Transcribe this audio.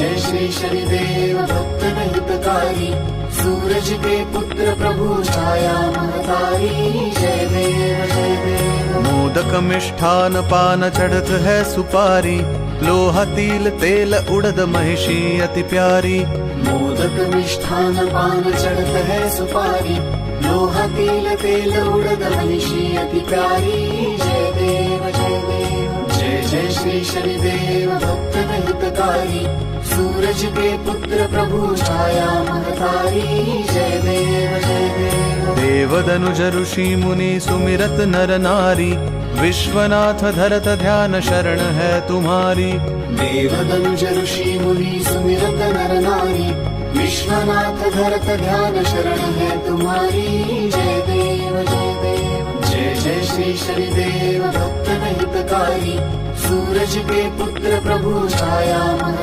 जय श्री शनिदेव भक्त हितकारी, सूरज के पुत्र प्रभु छाया महतारी। जय देव जय देव। मोदक मिष्ठान पान चढ़त है सुपारी, लोहा तिल तेल उड़द महिषी अति प्यारी। मोदक मिष्ठान पान चढ़त है सुपारी, लोहा तिल तेल उड़द महिषी अति प्यारी। जय देव जय देव। जय जय श्री शनिदेव भक्त हितकारी, सूरज के पुत्र प्रभु छाया महतारी। जय देव जय देव। देवदनुज ऋषि मुनि सुमिरत नर नारी, विश्वनाथ धरत ध्यान शरण है तुम्हारी। देवदनुज ऋषि मुनि सुमिरत नर नारी, विश्वनाथ धरत ध्यान शरण है तुम्हारी। जय देव जय देव। जय जय श्री शनिदेव भक्त हितकारी, सूरज के पुत्र प्रभु छाया